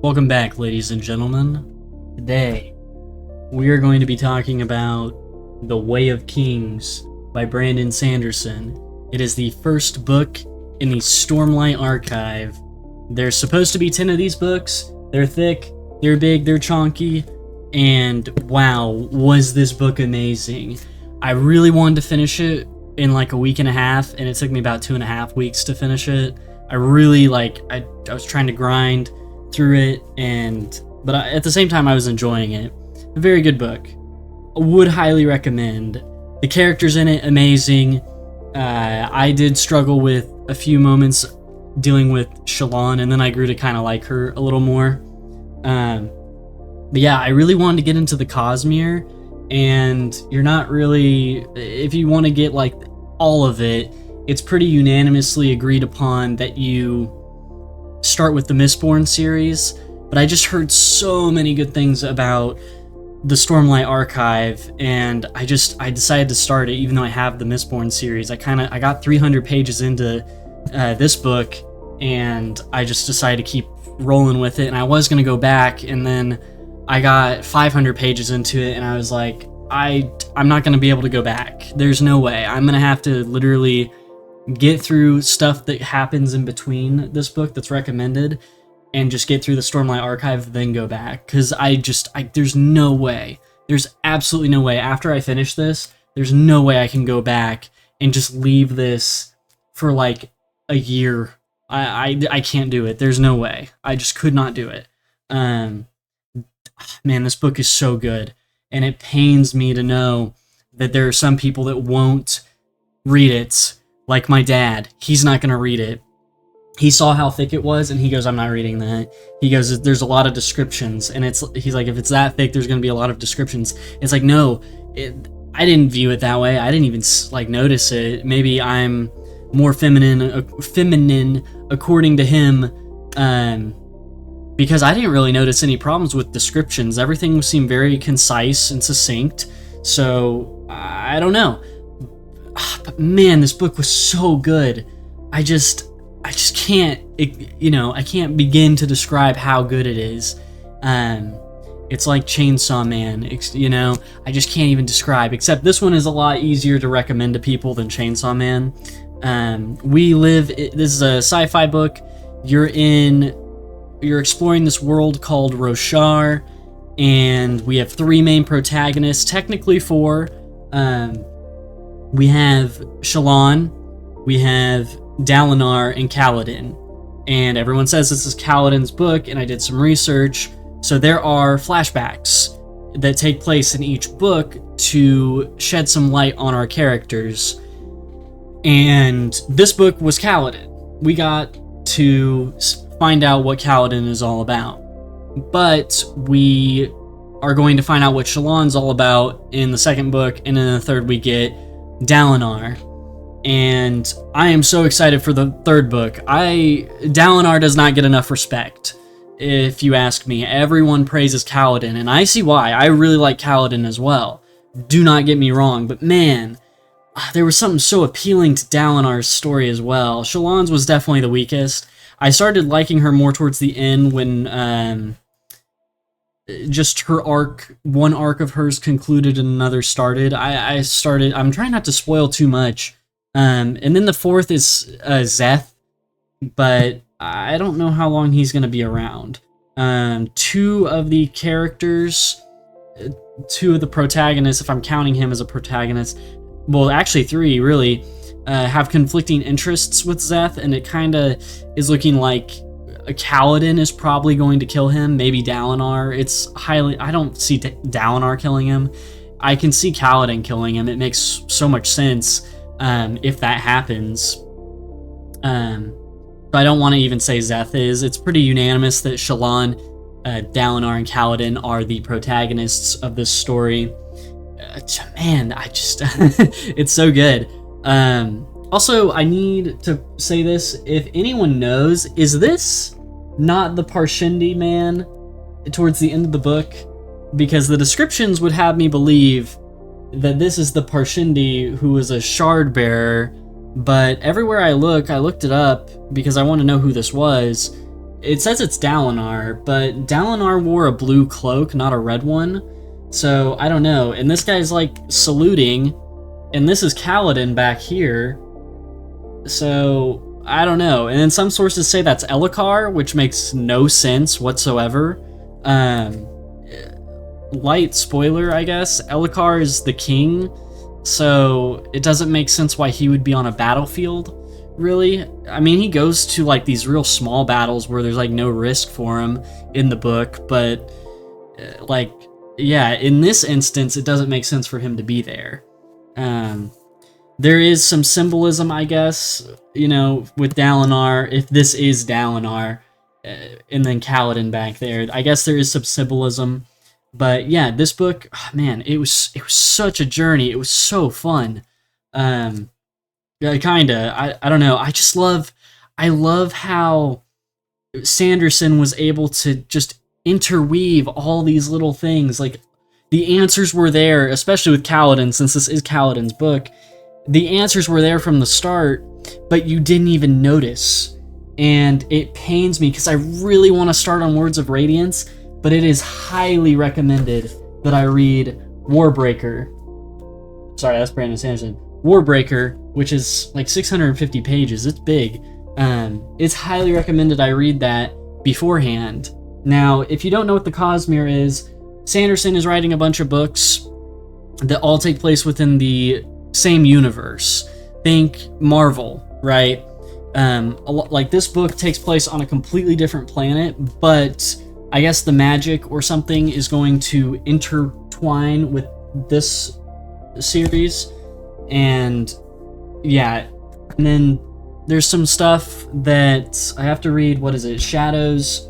Welcome back, ladies and gentlemen. Today, we are going to be talking about The Way of Kings by Brandon Sanderson. It is the first book in the Stormlight Archive. There's supposed to be 10 of these books. They're thick, they're big, they're chonky, and wow, was this book amazing. I really wanted to finish it in like a week and a half, and it took me about 2.5 weeks to finish it. I was trying to grind through it, but at the same time I was enjoying it. A very good book. Would highly recommend. The characters in it, amazing. I did struggle with a few moments dealing with Shallan, and then I grew to kind of like her a little more. But yeah, I really wanted to get into the Cosmere, and you're not really, if you want to get like all of it, it's pretty unanimously agreed upon that you start with the Mistborn series, but I just heard so many good things about the Stormlight Archive, and I decided to start it even though I have the Mistborn series. I got 300 pages into this book, and I just decided to keep rolling with it, and I was going to go back, and then I got 500 pages into it, and I was like, I'm not going to be able to go back. There's no way. I'm going to have to literally get through stuff that happens in between this book that's recommended, and just get through the Stormlight Archive, then go back. Because there's no way. There's absolutely no way. After I finish this, there's no way I can go back and just leave this for like a year. I can't do it. There's no way. I just could not do it. Man, this book is so good. And it pains me to know that there are some people that won't read it. Like my dad, he's not going to read it. He saw how thick it was, and he goes, I'm not reading that. He goes, there's a lot of descriptions, and he's like, if it's that thick, there's going to be a lot of descriptions. It's like, no, I didn't view it that way. I didn't even notice it. Maybe I'm more feminine according to him, because I didn't really notice any problems with descriptions. Everything seemed very concise and succinct, so I don't know. But man, this book was so good. I just can't, I can't begin to describe how good it is. It's like Chainsaw Man, I just can't even describe, except this one is a lot easier to recommend to people than Chainsaw Man. This is a sci-fi book. You're exploring this world called Roshar, and we have 3 main protagonists, technically 4. We have Shallan, we have Dalinar, and Kaladin. And everyone says this is Kaladin's book, and I did some research. So there are flashbacks that take place in each book to shed some light on our characters. And this book was Kaladin. We got to find out what Kaladin is all about. But we are going to find out what Shallan's all about in the second book, and in the third we get Dalinar. And I am so excited for the third book. Dalinar does not get enough respect, if you ask me. Everyone praises Kaladin, and I see why. I really like Kaladin as well. Do not get me wrong, but man, there was something so appealing to Dalinar's story as well. Shallan's was definitely the weakest. I started liking her more towards the end when just her one arc of hers concluded and another started. I'm trying not to spoil too much. And then the fourth is Szeth, but I don't know how long he's going to be around. 2 of the characters, 2 of the protagonists, if I'm counting him as a protagonist, well, actually 3 really, have conflicting interests with Szeth, and it kind of is looking like Kaladin is probably going to kill him, maybe Dalinar. I don't see Dalinar killing him. I can see Kaladin killing him. It makes so much sense if that happens. But I don't want to even say Szeth is. It's pretty unanimous that Shallan, Dalinar, and Kaladin are the protagonists of this story. Man, it's so good. Also, I need to say this. If anyone knows, is this not the Parshendi man towards the end of the book? Because the descriptions would have me believe that this is the Parshendi who is a shard bearer, but everywhere I looked it up because I want to know who this was, it says it's Dalinar, but Dalinar wore a blue cloak, not a red one. So I don't know. And this guy's like saluting, and this is Kaladin back here. So I don't know. And then some sources say that's Elhokar, which makes no sense whatsoever. Light spoiler, I guess. Elhokar is the king, so it doesn't make sense why he would be on a battlefield, really. I mean, he goes to like these real small battles where there's like no risk for him in the book, but like, yeah, in this instance, it doesn't make sense for him to be there. There is some symbolism, I guess, you know, with Dalinar, if this is Dalinar, and then Kaladin back there. I guess there is some symbolism. But yeah, this book, oh man, it was such a journey. It was so fun. I don't know. I love how Sanderson was able to just interweave all these little things. Like, the answers were there, especially with Kaladin, since this is Kaladin's book. The answers were there from the start, but you didn't even notice. And it pains me, because I really want to start on Words of Radiance, but it is highly recommended that I read Warbreaker. Sorry, that's Brandon Sanderson. Warbreaker, which is like 650 pages. It's big. It's highly recommended I read that beforehand. Now, if you don't know what the Cosmere is, Sanderson is writing a bunch of books that all take place within the same universe. Think Marvel, right? Like, this book takes place on a completely different planet, but I guess the magic or something is going to intertwine with this series. And yeah, and then there's some stuff that I have to read. What is it? Shadows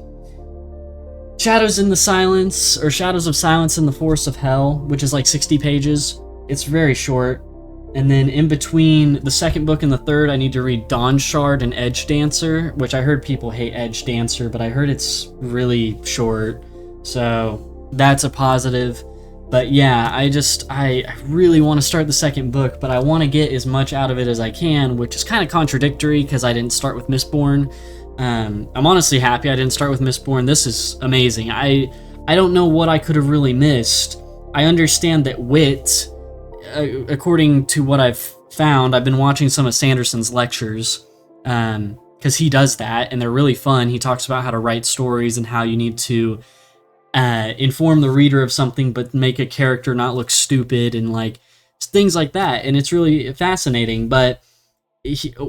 in the Silence, or Shadows of Silence in the Force of Hell, which is like 60 pages. It's very short. And then in between the second book and the third, I need to read Dawnshard and Edgedancer, which I heard people hate Edgedancer, but I heard it's really short. So that's a positive. But yeah, I really want to start the second book, but I want to get as much out of it as I can, which is kind of contradictory because I didn't start with Mistborn. I'm honestly happy I didn't start with Mistborn. This is amazing. I don't know what I could have really missed. I understand that wit, according to what I've found, I've been watching some of Sanderson's lectures, because he does that, and they're really fun. He talks about how to write stories and how you need to inform the reader of something but make a character not look stupid and like things like that, and it's really fascinating. But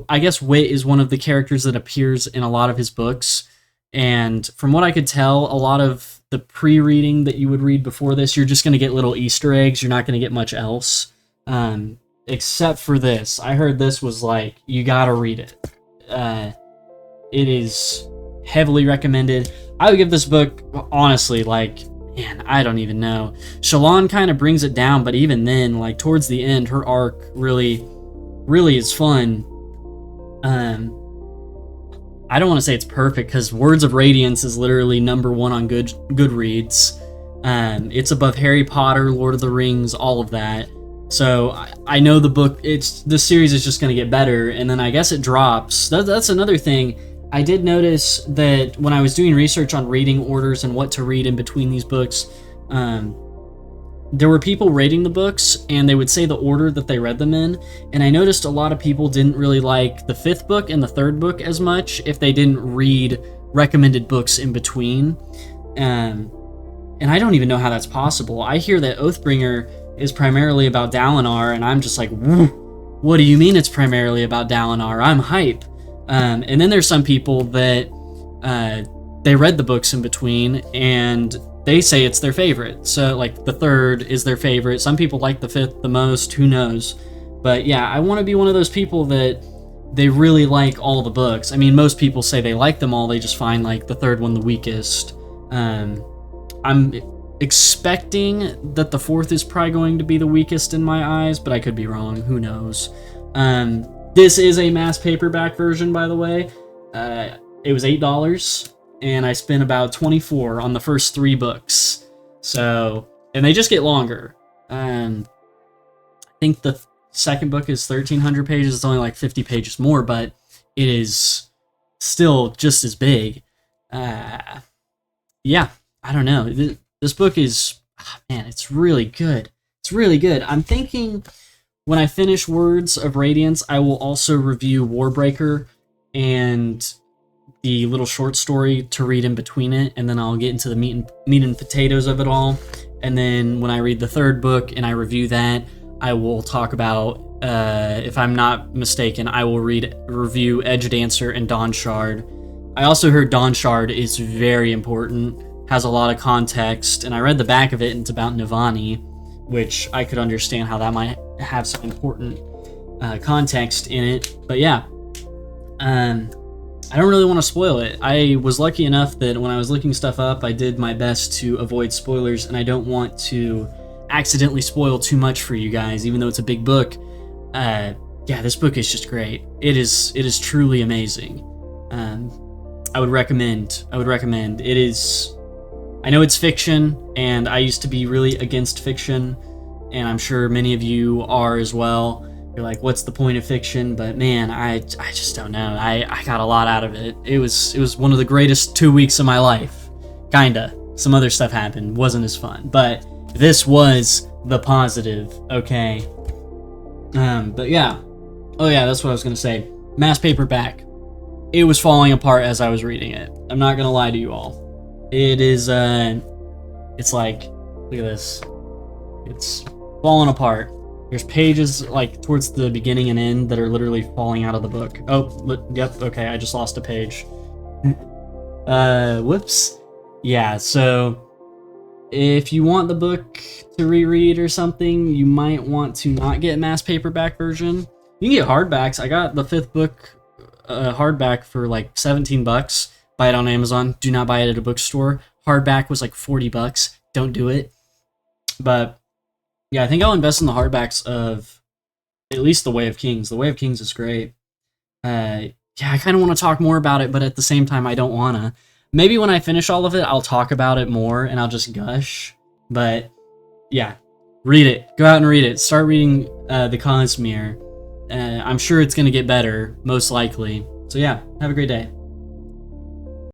I guess wit is one of the characters that appears in a lot of his books, and from what I could tell, a lot of the pre-reading that you would read before this, you're just going to get little Easter eggs. You're not going to get much else, except for this. I heard this was like, you got to read it. It is heavily recommended. I would give this book, honestly, like, man, I don't even know. Shallan kind of brings it down, but even then, like, towards the end, her arc really is fun. I don't want to say it's perfect, because Words of Radiance is literally #1 on Goodreads. It's above Harry Potter, Lord of the Rings, all of that. So I know the series is just going to get better, and then I guess it drops. That's another thing. I did notice that when I was doing research on reading orders and what to read in between these books, there were people rating the books, and they would say the order that they read them in, and I noticed a lot of people didn't really like the 5th book and the 3rd book as much if they didn't read recommended books in between. And I don't even know how that's possible. I hear that Oathbringer is primarily about Dalinar, and I'm just like, what do you mean it's primarily about Dalinar? I'm hype. And then there's some people that they read the books in between, and they say it's their favorite. So, like, the 3rd is their favorite. Some people like the 5th the most. Who knows? But yeah, I want to be one of those people that they really like all the books. I mean, most people say they like them all. They just find, like, the 3rd one the weakest. I'm expecting that the 4th is probably going to be the weakest in my eyes, but I could be wrong. Who knows? This is a mass paperback version, by the way. It was $8. And I spent about $24 on the first 3 books. So, and they just get longer. I think the second book is 1,300 pages. It's only like 50 pages more, but it is still just as big. yeah, I don't know. This book is, man, it's really good. It's really good. I'm thinking when I finish Words of Radiance, I will also review Warbreaker and the little short story to read in between it, and then I'll get into the meat and potatoes of it all. And then when I read the third book and I review that, I will talk about, if I'm not mistaken, I will review Edgedancer and Dawnshard. I also heard Dawnshard is very important, has a lot of context, and I read the back of it, and it's about Navani, which I could understand how that might have some important context in it. But yeah, I don't really want to spoil it. I was lucky enough that when I was looking stuff up, I did my best to avoid spoilers, and I don't want to accidentally spoil too much for you guys, even though it's a big book. Yeah, this book is just great. It is truly amazing. I would recommend. It is. I know it's fiction, and I used to be really against fiction, and I'm sure many of you are as well. You're like, what's the point of fiction? But man, I just don't know. I got a lot out of it. It was one of the greatest 2 weeks of my life. Kinda. Some other stuff happened. Wasn't as fun. But this was the positive, okay? But yeah. Oh yeah, that's what I was gonna say. Mass paperback. It was falling apart as I was reading it. I'm not gonna lie to you all. It is, it's like, look at this. It's falling apart. There's pages, like, towards the beginning and end that are literally falling out of the book. Oh, yep, okay, I just lost a page. Whoops. Yeah, so if you want the book to reread or something, you might want to not get mass paperback version. You can get hardbacks. I got the 5th book hardback for like $17. Buy it on Amazon. Do not buy it at a bookstore. Hardback was like $40. Don't do it. But yeah, I think I'll invest in the hardbacks of at least The Way of Kings. The Way of Kings is great. Yeah, I kind of want to talk more about it, but at the same time, I don't want to. Maybe when I finish all of it, I'll talk about it more and I'll just gush. But yeah, read it. Go out and read it. Start reading The Cosmere. I'm sure it's going to get better, most likely. So yeah, have a great day.